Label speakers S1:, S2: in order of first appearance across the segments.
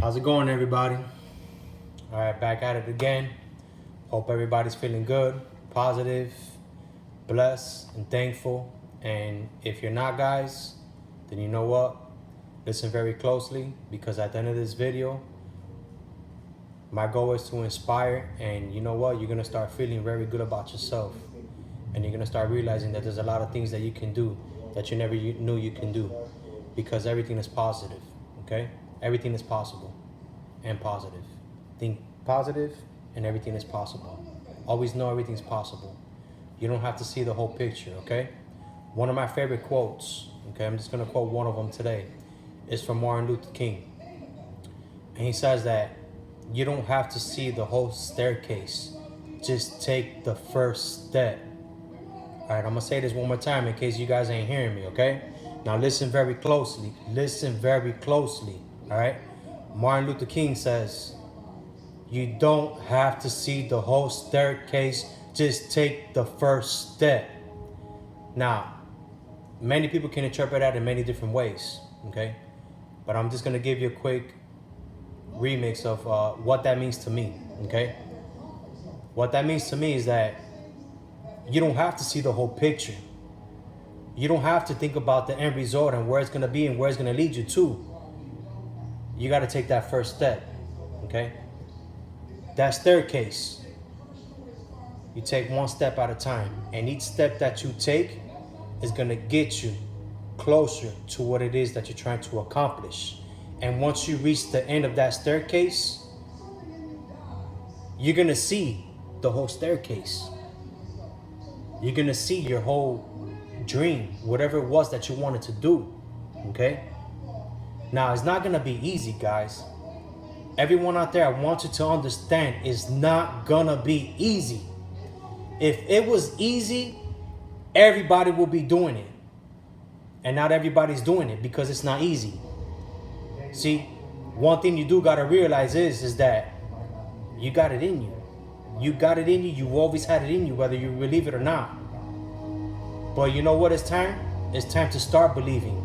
S1: How's it going, everybody? All right, back at it again. Hope everybody's feeling good, positive, blessed, and thankful. And if you're not, guys, then you know what? Listen very closely, because at the end of this video, my goal is to inspire, and you know what? You're going to start feeling very good about yourself. And you're going to start realizing that there's a lot of things that you can do that you never knew you can do, because everything is positive, okay? Everything is possible and positive. Think positive and everything is possible. Always know everything's possible. You don't have to see the whole picture, okay? One of my favorite quotes, okay, I'm just going to quote one of them today, is from Martin Luther King. And he says that you don't have to see the whole staircase. Just take the first step. All right, I'm going to say this one more time in case you guys ain't hearing me, okay? Now listen very closely. Listen very closely, all right? Martin Luther King says, you don't have to see the whole staircase. Just take the first step. Now, many people can interpret that in many different ways, okay? But I'm just going to give you a quick remix of what that means to me, okay? What that means to me is that you don't have to see the whole picture. You don't have to think about the end result and where it's going to be and where it's going to lead you to. You got to take that first step, okay? That staircase, you take one step at a time. And each step that you take is going to get you closer to what it is that you're trying to accomplish. And once you reach the end of that staircase, you're going to see the whole staircase. You're going to see your whole dream, whatever it was that you wanted to do, okay? Now, it's not going to be easy, guys. Everyone out there, I want you to understand, it's not going to be easy. If it was easy, everybody will be doing it. And not everybody's doing it because it's not easy. See, one thing you do got to realize is that you got it in you. You got it in you. You've always had it in you, whether you believe it or not. But you know what it's time? It's time to start believing.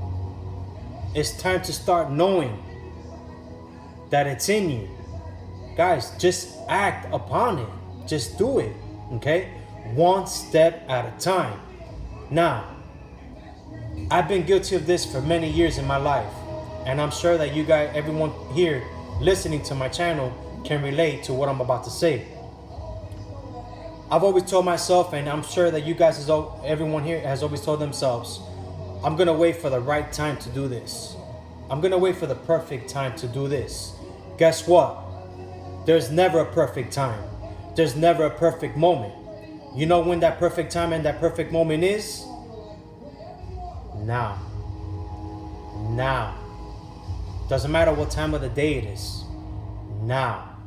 S1: It's time to start knowing that it's in you. Guys, just act upon it. Just do it, okay? One step at a time. Now, I've been guilty of this for many years in my life. And I'm sure that you guys, everyone here listening to my channel can relate to what I'm about to say. I've always told myself, and I'm sure that you guys, everyone here has always told themselves, I'm going to wait for the right time to do this. I'm going to wait for the perfect time to do this. Guess what? There's never a perfect time. There's never a perfect moment. You know when that perfect time and that perfect moment is? Now. Now. Doesn't matter what time of the day it is. Now.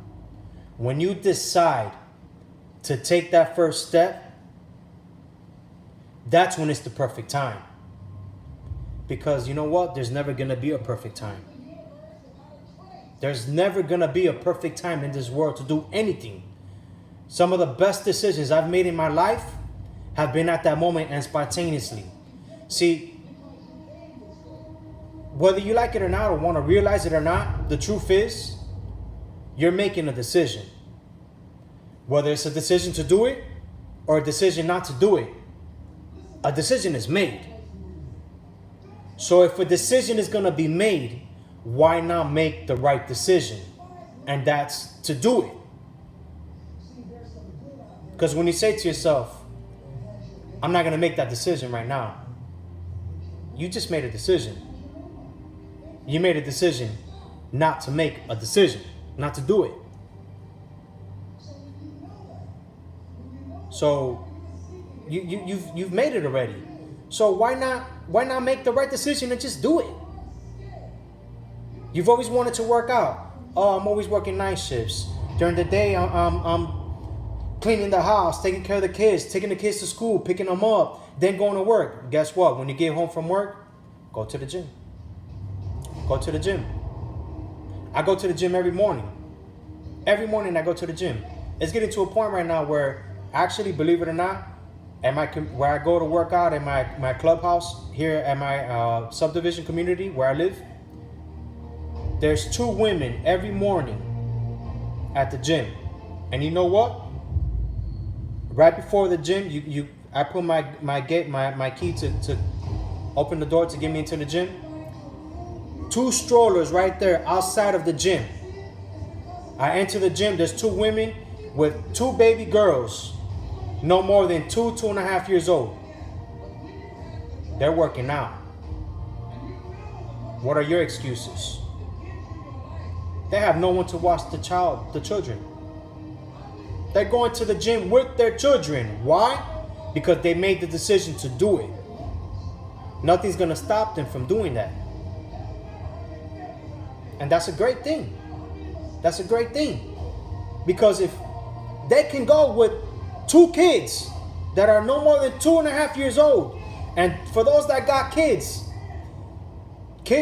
S1: When you decide to take that first step, that's when it's the perfect time. Because you know what? There's never going to be a perfect time. There's never going to be a perfect time in this world to do anything. Some of the best decisions I've made in my life have been at that moment and spontaneously. See, whether you like it or not, or want to realize it or not, the truth is, you're making a decision. Whether it's a decision to do it or a decision not to do it, a decision is made. So if a decision is going to be made, why not make the right decision? And that's to do it. Because when you say to yourself, I'm not going to make that decision right now, you just made a decision. You made a decision not to make a decision, not to do it. So you've made it already. So why not make the right decision and just do it? You've always wanted to work out. Oh, I'm always working night shifts. During the day, I'm cleaning the house, taking care of the kids, taking the kids to school, picking them up, then going to work. Guess what? When you get home from work, go to the gym. Go to the gym. I go to the gym every morning. Every morning I go to the gym. It's getting to a point right now where, actually, believe it or not, where I go to work out in my clubhouse here at my subdivision community where I live, there's 2 women every morning at the gym. And you know what? Right before the gym, I put my key to open the door to get me into the gym. 2 strollers right there outside of the gym. I enter the gym, there's 2 women with 2 baby girls, no more than 2.5 years old. They're working out. What are your excuses? They have no one to watch the children. They're going to the gym with their children. Why? Because they made the decision to do it. Nothing's gonna stop them from doing that. And that's a great thing. That's a great thing. Because if they can go with 2 kids that are no more than 2.5 years old, and for those that got kids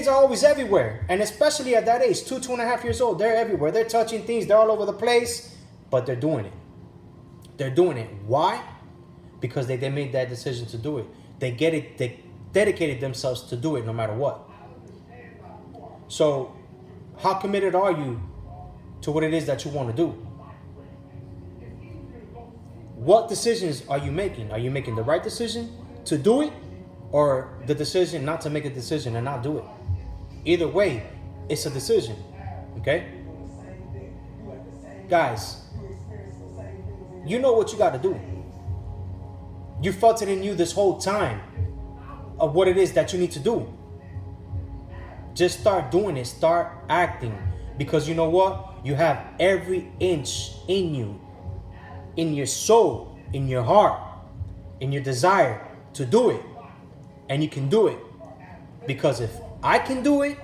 S1: are always everywhere. And especially at that age, 2.5 years old, they're everywhere. They're touching things, they're all over the place, but they're doing it. They're doing it. Why? Because they made that decision to do it. They dedicated themselves to do it no matter what. So, how committed are you to what it is that you want to do? What decisions are you making? Are you making the right decision to do it, or the decision not to make a decision and not do it? Either way, it's a decision. Okay? Guys, you know what you got to do. You felt it in you this whole time of what it is that you need to do. Just start doing it. Start acting. Because you know what? You have every inch in you, in your soul, in your heart, in your desire to do it. And you can do it. Because if I can do it,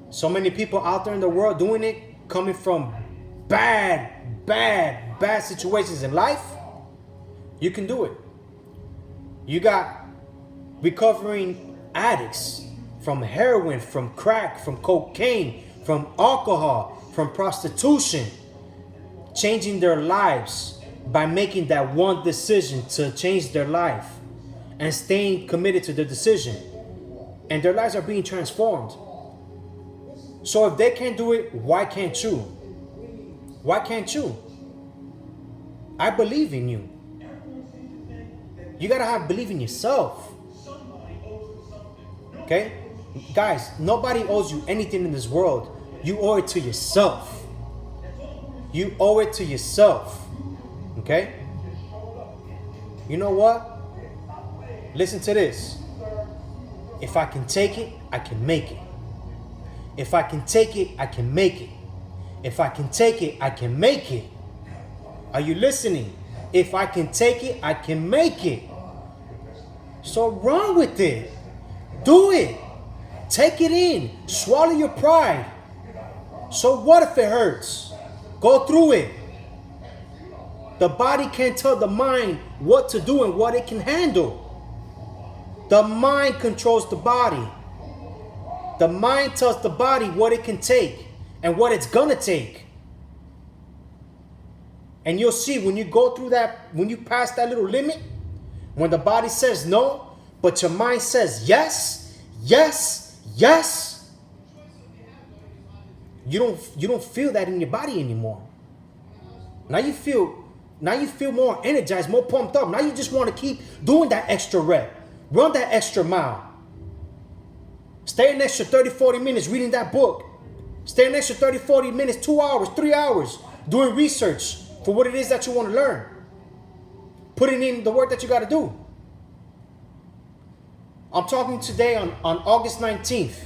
S1: so many people out there in the world doing it, coming from bad situations in life, you can do it. You got recovering addicts from heroin, from crack, from cocaine, from alcohol, from prostitution, changing their lives by making that one decision to change their life and staying committed to the decision. And their lives are being transformed. So if they can't do it, why can't you? Why can't you? I believe in you. You gotta believe in yourself. Okay? Guys, nobody owes you anything in this world. You owe it to yourself. You owe it to yourself. Okay? You know what? Listen to this. If I can take it, I can make it. If I can take it, I can make it. If I can take it, I can make it. Are you listening? If I can take it, I can make it. So run with it. Do it. Take it in. Swallow your pride. So what if it hurts? Go through it. The body can't tell the mind what to do and what it can handle. The mind controls the body. The mind tells the body what it can take and what it's gonna take. And you'll see when you go through that, when you pass that little limit, when the body says no, but your mind says yes, yes, yes, you don't feel that in your body anymore. Now you feel more energized, more pumped up. Now you just want to keep doing that extra rep. Run that extra mile. Stay an extra 30, 40 minutes reading that book. Stay an extra 30, 40 minutes, 2 hours, 3 hours doing research for what it is that you want to learn. Putting in the work that you got to do. I'm talking today on August 19th.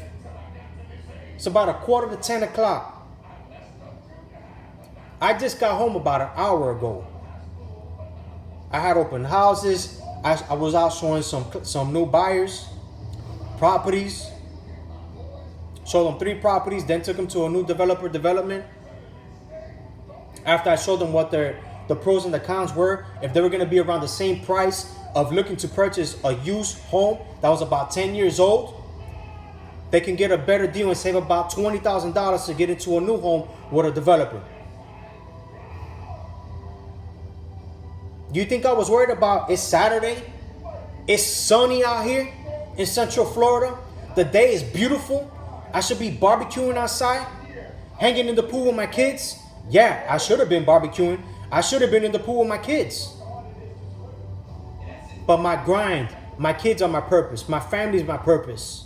S1: It's about 9:45. I just got home about an hour ago. I had open houses. I was out showing some new buyers properties. Showed them 3 properties, then took them to a new developer development. After I showed them what the pros and the cons were, if they were going to be around the same price of looking to purchase a used home that was about 10 years old, they can get a better deal and save about $20,000 to get into a new home with a developer. Do you think I was worried about it's Saturday? It's sunny out here in Central Florida. The day is beautiful. I should be barbecuing outside, hanging in the pool with my kids. Yeah, I should have been barbecuing. I should have been in the pool with my kids. But my grind, my kids are my purpose. My family is my purpose.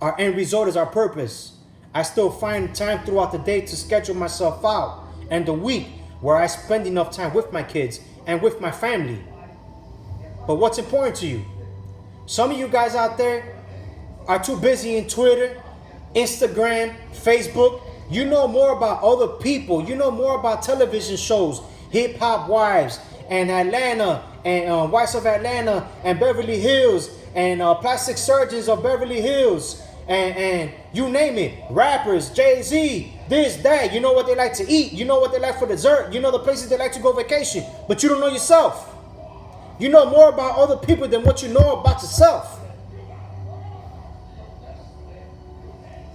S1: Our end result is our purpose. I still find time throughout the day to schedule myself out and the week where I spend enough time with my kids and with my family. But what's important to you? Some of you guys out there are too busy in Twitter, Instagram, Facebook. You know more about other people. You know more about television shows, Hip Hop Wives, and Atlanta, and Wives of Atlanta, and Beverly Hills, and Plastic Surgeons of Beverly Hills, and you name it, rappers, Jay-Z, this, that. You know what they like to eat. You know what they like for dessert. You know the places they like to go vacation. But you don't know yourself. You know more about other people than what you know about yourself.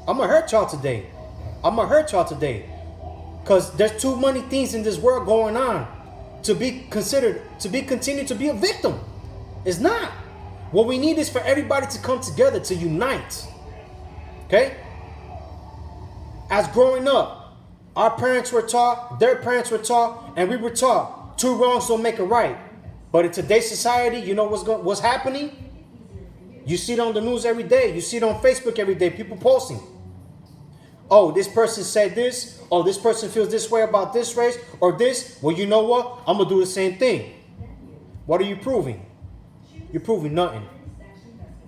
S1: I'm going to hurt y'all today. Because there's too many things in this world going on to be continued to be a victim. It's not. What we need is for everybody to come together, to unite. Okay? As growing up, our parents were taught, their parents were taught, and we were taught, two wrongs don't make a right. But in today's society, you know what's happening? You see it on the news every day. You see it on Facebook every day. People posting. Oh, this person said this. Oh, this person feels this way about this race or this. Well, you know what? I'm going to do the same thing. What are you proving? You're proving nothing.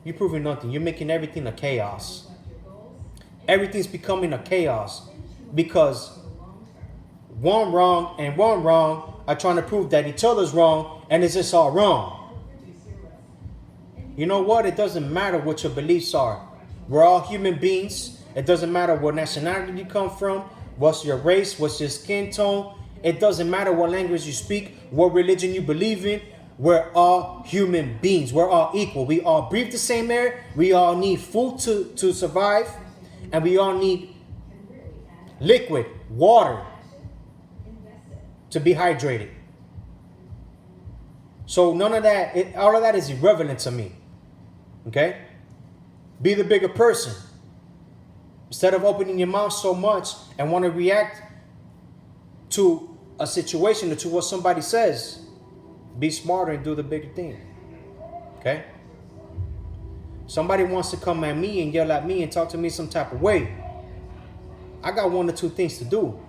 S1: You're proving nothing. You're making everything a chaos. Everything's becoming a chaos because one wrong and one wrong are trying to prove that each other's wrong, and it's just all wrong. You know what? It doesn't matter what your beliefs are. We're all human beings. It doesn't matter what nationality you come from, what's your race, what's your skin tone. It doesn't matter what language you speak, what religion you believe in. We're all human beings. We're all equal. We all breathe the same air. We all need food to survive. And we all need liquid, water, to be hydrated. So none of that, all of that is irrelevant to me. Okay? Be the bigger person. Instead of opening your mouth so much and want to react to a situation or to what somebody says, be smarter and do the bigger thing. Okay? Somebody wants to come at me and yell at me and talk to me some type of way. I got one or two things to do.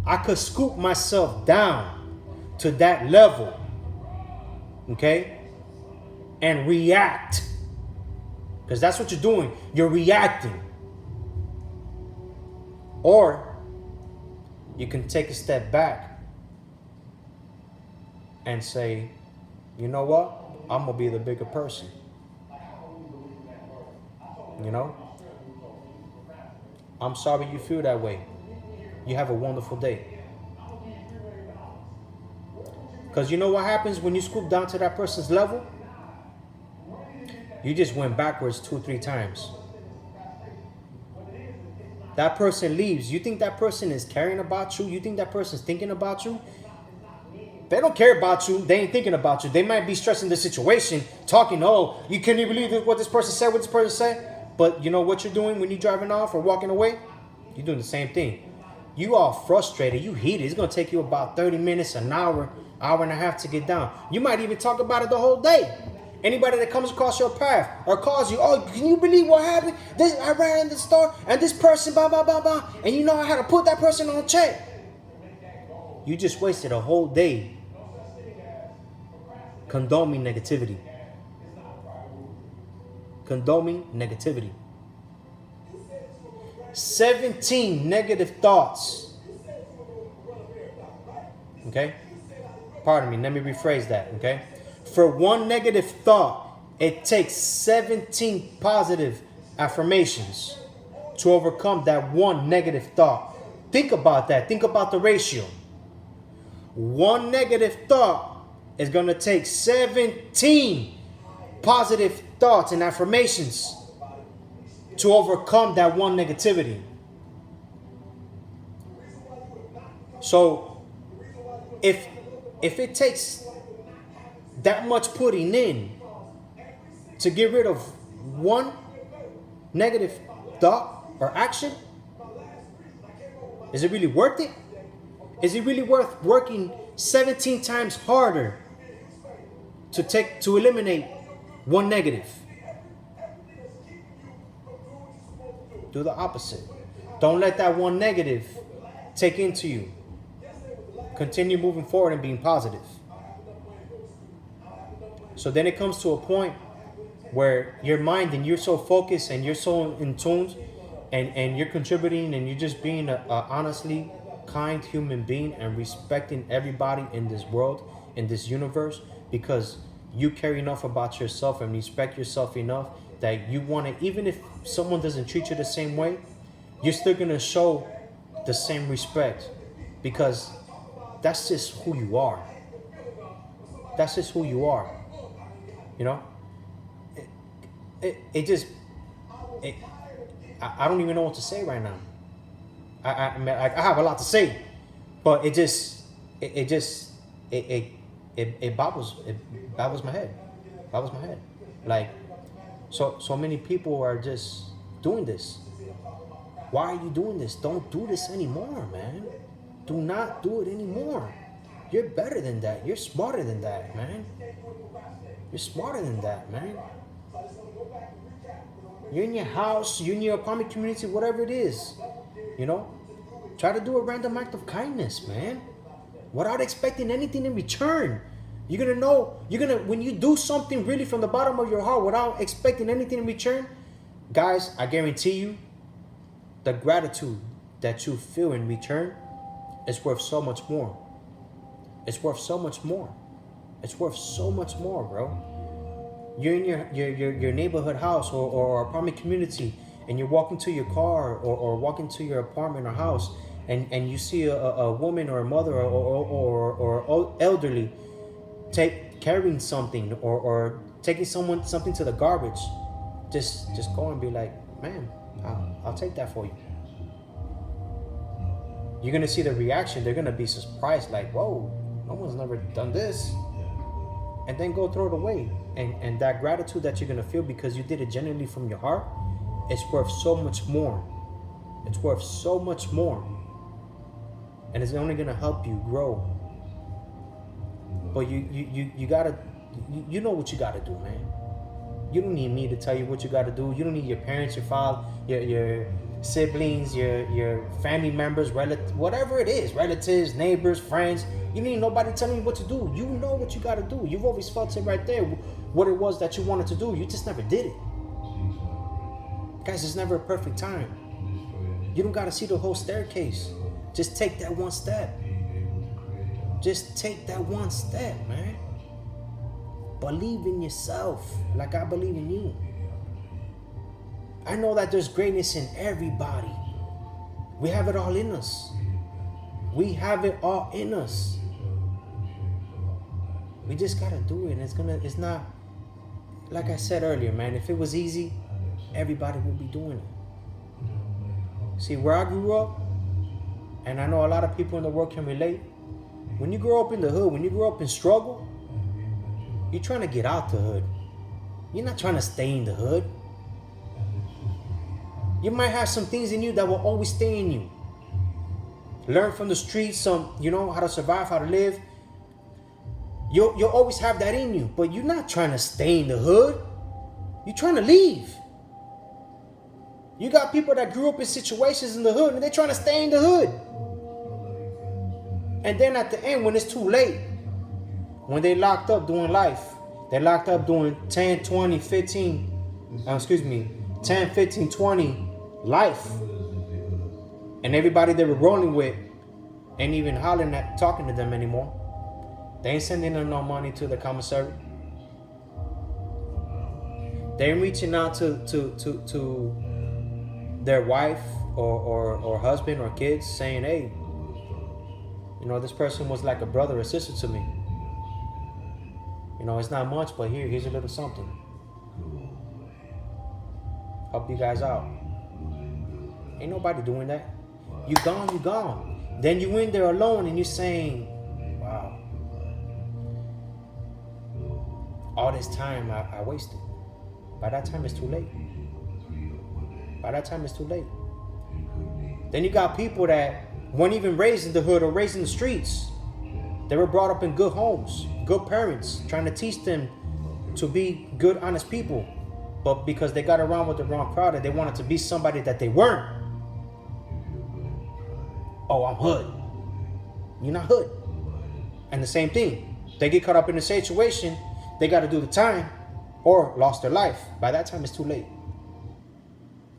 S1: I could scoop myself down to that level. Okay? And react. Because that's what you're doing. You're reacting. Or you can take a step back and say, you know what? I'm going to be the bigger person. You know? I'm sorry you feel that way. You have a wonderful day. Because you know what happens when you scoop down to that person's level? You just went backwards 2-3 times. That person leaves. You think that person is caring about you? You think that person's thinking about you? They don't care about you. They ain't thinking about you. They might be stressing the situation, talking, oh, you can't even believe what this person said, what this person said. But you know what you're doing when you're driving off or walking away? You're doing the same thing. You are frustrated. You heated. It's going to take you about 30 minutes, an hour, hour and a half to get down. You might even talk about it the whole day. Anybody that comes across your path or calls you, oh, can you believe what happened? This, I ran in the store and this person, blah, blah, blah, blah. And you know I had to put that person on check. You just wasted a whole day condoning negativity. Condoning negativity. 17 negative thoughts. Okay? Pardon me, let me rephrase that, okay? For one negative thought, it takes 17 positive affirmations to overcome that one negative thought. Think about that. Think about the ratio. One negative thought is going to take 17 positive thoughts and affirmations to overcome that one negativity. So if it takes that much putting in to get rid of one negative thought, or action? Is it really worth it? Is it really worth working 17 times harder to eliminate one negative? Do the opposite. Don't let that one negative take into you. Continue moving forward and being positive. So then it comes to a point where your mind and you're so focused and you're so in tune and you're contributing and you're just being a honestly kind human being and respecting everybody in this world, in this universe, because you care enough about yourself and respect yourself enough that you want to, even if someone doesn't treat you the same way, you're still going to show the same respect, because that's just who you are. That's just who you are. You know, I don't even know what to say right now. I mean, I have a lot to say, but it babbles my head. Babbles my head. Like, so many people are just doing this. Why are you doing this? Don't do this anymore, man. Do not do it anymore. You're better than that. You're smarter than that, man. You're smarter than that, man. You're in your house, you're in your apartment community, whatever it is. You know? Try to do a random act of kindness, man. Without expecting anything in return. You're gonna know, when you do something really from the bottom of your heart without expecting anything in return, guys, I guarantee you, the gratitude that you feel in return is worth so much more. It's worth so much more. It's worth so much more, bro. You're in your neighborhood house or apartment community, and you're walking to your car or walking to your apartment or house, and you see a woman or a mother or elderly carrying something or taking something to the garbage. Just go and be like, man, I'll take that for you. You're gonna see the reaction. They're gonna be surprised, like, whoa, no one's never done this. And then go throw it away. And that gratitude that you're gonna feel because you did it genuinely from your heart, it's worth so much more. It's worth so much more. And it's only gonna help you grow. But you gotta, you know what you gotta do, man. You don't need me to tell you what you gotta do. You don't need your parents, your father, your siblings, your family members, whatever it is, relatives, neighbors, friends. You need nobody telling you what to do. You know what you got to do. You've always felt it right there, what it was that you wanted to do. You just never did it. Guys, it's never a perfect time. You don't got to see the whole staircase. Just take that one step. Just take that one step, man. Believe in yourself like I believe in you. I know that there's greatness in everybody. We have it all in us. We have it all in us. We just gotta do it. It's not, like I said earlier, man, if it was easy, everybody would be doing it. See, where I grew up, and I know a lot of people in the world can relate, when you grow up in the hood, when you grow up in struggle, you're trying to get out the hood. You're not trying to stay in the hood. You might have some things in you that will always stay in you. Learn from the streets, how to survive, how to live. You'll always have that in you, but you're not trying to stay in the hood. You're trying to leave. You got people that grew up in situations in the hood and they're trying to stay in the hood. And then at the end, when it's too late, when they locked up doing life, they're locked up doing 10, 15, 20 life. And everybody they were rolling with ain't even hollering at talking to them anymore. They ain't sending them no money to the commissary. They ain't reaching out to their wife or husband or kids saying, hey, this person was like a brother or sister to me. It's not much, but here's a little something. Help you guys out. Ain't nobody doing that. You gone. Then you in there alone and you're saying, wow, all this time I wasted. By that time it's too late. Then you got people that weren't even raised in the hood or raised in the streets. They were brought up in good homes, good parents, trying to teach them to be good, honest people. But because they got around with the wrong crowd and they wanted to be somebody that they weren't. Oh, I'm hood. You're not hood. And the same thing. They get caught up in a situation, they got to do the time or lost their life. By that time, it's too late.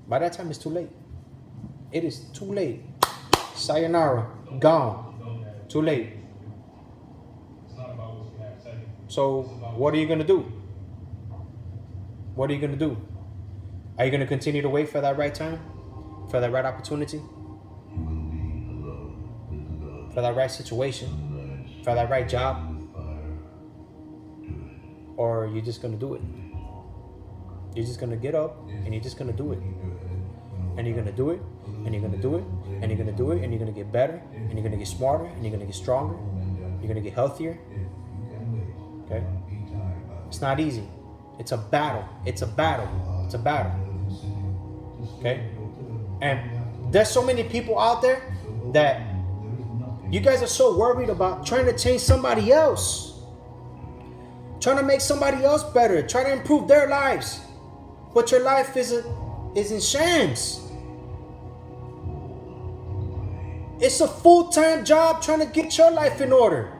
S1: By that time, it's too late. It is too late. Sayonara. Gone. Too late. So, what are you going to do? What are you going to do? Are you going to continue to wait for that right time? For that right opportunity? For that right situation? For that right job? Or are you just going to do it? You're just going to get up and you're just going to do it. And you're going to do it. And you're going to do it. And you're going to do it. And you're going to get better. And you're going to get smarter. And you're going to get stronger. You're going to get healthier. Okay? It's not easy. It's a battle. It's a battle. It's a battle. Okay? And there's so many people out there that you guys are so worried about trying to change somebody else. Trying to make somebody else better. Trying to improve their lives. But your life is in shams. It's a full-time job trying to get your life in order.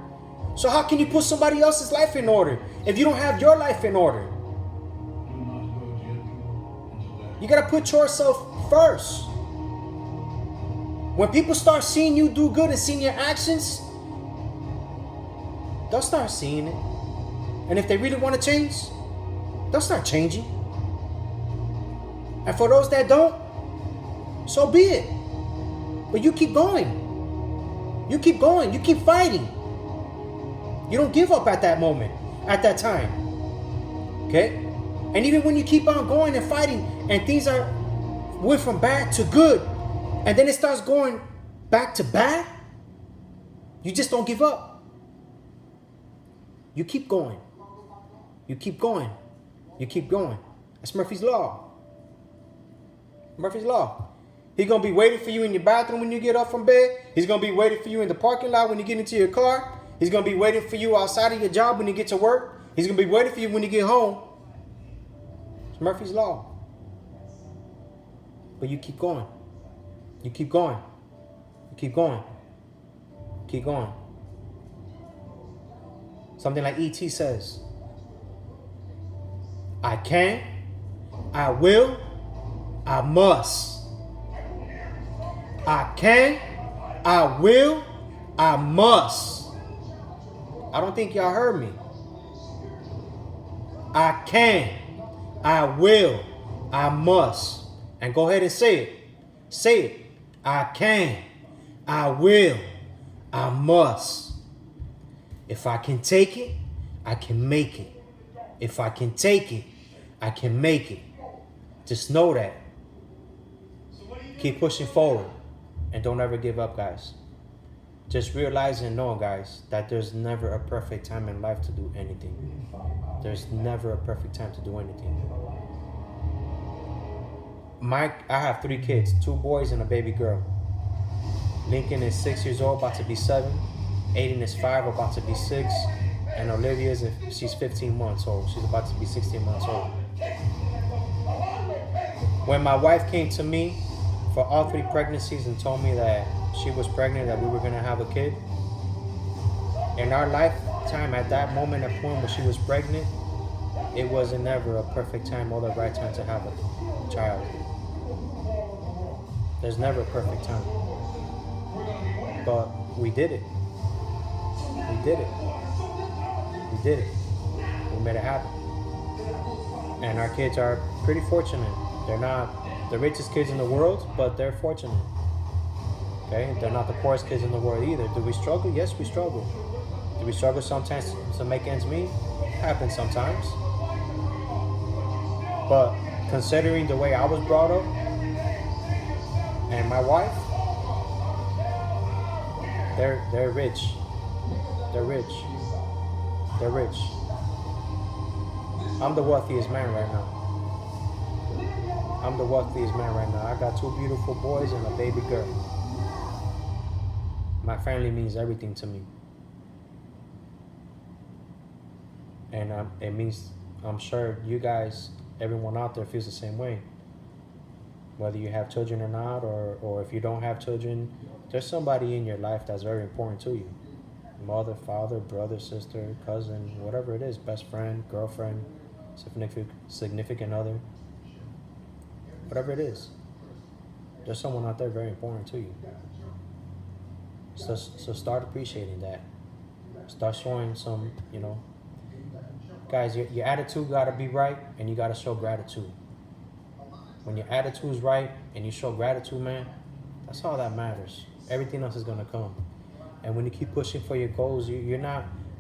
S1: So how can you put somebody else's life in order if you don't have your life in order? You got to put yourself first. When people start seeing you do good and seeing your actions, they'll start seeing it. And if they really want to change, they'll start changing. And for those that don't, so be it. But you keep going. You keep going. You keep fighting. You don't give up at that moment, at that time. Okay? And even when you keep on going and fighting and things went from bad to good, and then it starts going back to bad, you just don't give up. You keep going. You keep going. You keep going. That's Murphy's Law. Murphy's Law. He's going to be waiting for you in your bathroom when you get up from bed. He's going to be waiting for you in the parking lot when you get into your car. He's going to be waiting for you outside of your job when you get to work. He's going to be waiting for you when you get home. It's Murphy's Law. But you keep going. You keep going. You keep going. Keep going. Something like E.T. says, I can, I will, I must. I can, I will, I must. I don't think y'all heard me. I can, I will, I must. And go ahead and say it. Say it. I can, I will, I must. If I can take it, I can make it. If I can take it, I can make it. Just know that. Keep pushing forward. And don't ever give up, guys. Just realize and know, guys, that there's never a perfect time in life to do anything. There's never a perfect time to do anything. I have 3 kids, 2 boys and a baby girl. Lincoln is 6 years old, about to be 7. Aiden is 5, about to be 6. And Olivia she's 15 months old. She's about to be 16 months old. When my wife came to me for all 3 pregnancies and told me that she was pregnant, that we were going to have a kid, in our lifetime, at that moment, at point when she was pregnant, it wasn't never a perfect time or the right time to have a child. There's never a perfect time. But we did it. We did it. We did it. We made it happen. And our kids are pretty fortunate. They're not the richest kids in the world, but they're fortunate. Okay? They're not the poorest kids in the world either. Do we struggle? Yes, we struggle. Do we struggle sometimes to make ends meet? It happens sometimes. But considering the way I was brought up, and my wife, they're rich. They're rich. They're rich. I'm the wealthiest man right now. I'm the wealthiest man right now. I got 2 beautiful boys and a baby girl. My family means everything to me. And it means, I'm sure you guys, everyone out there feels the same way. Whether you have children or not, or if you don't have children, there's somebody in your life that's very important to you. Mother, father, brother, sister, cousin, whatever it is, best friend, girlfriend, significant other, whatever it is. There's someone out there very important to you. So start appreciating that. Start showing some, guys, your attitude got to be right, and you got to show gratitude. When your attitude's right and you show gratitude, man, that's all that matters. Everything else is going to come. And when you keep pushing for your goals, you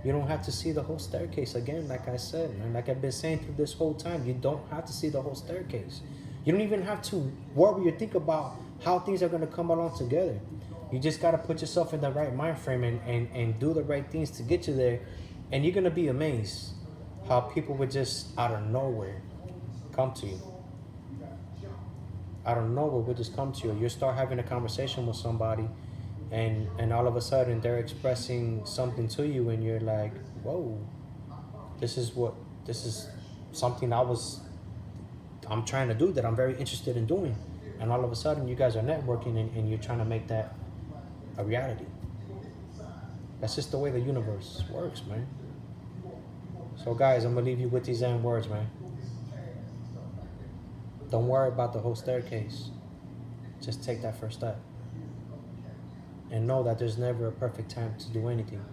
S1: don't have to see the whole staircase again. Like I said, man, like I've been saying through this whole time, you don't have to see the whole staircase. You don't even have to worry or think about how things are going to come along together. You just got to put yourself in the right mind frame and do the right things to get you there. And you're going to be amazed how people would just out of nowhere come to you. Out of nowhere would just come to you. You start having a conversation with somebody, and all of a sudden they're expressing something to you, and you're like, whoa, this is something I'm trying to do, that I'm very interested in doing. And all of a sudden you guys are networking, and you're trying to make that a reality. That's just the way the universe works, man. So guys, I'm gonna leave you with these end words, man. Don't worry about the whole staircase. Just take that first step. And know that there's never a perfect time to do anything,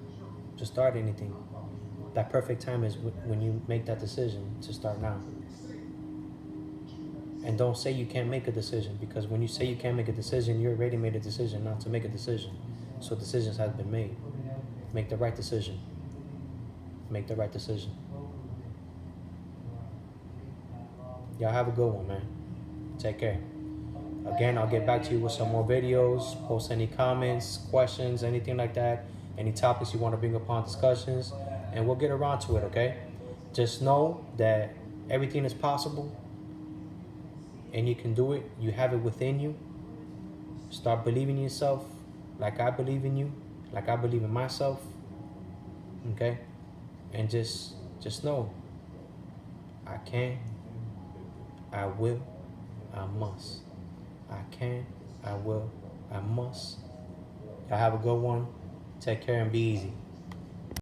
S1: to start anything. That perfect time is when you make that decision to start now. And don't say you can't make a decision, because when you say you can't make a decision, you already made a decision not to make a decision. So decisions have been made. Make the right decision. Make the right decision. Y'all have a good one, man. Take care. Again, I'll get back to you with some more videos. Post any comments, questions, anything like that. Any topics you want to bring upon discussions. And we'll get around to it, okay? Just know that everything is possible. And you can do it. You have it within you. Start believing in yourself like I believe in you. Like I believe in myself. Okay? And just know. I can. I will. I must. I can. I will. I must. Y'all have a good one. Take care and be easy.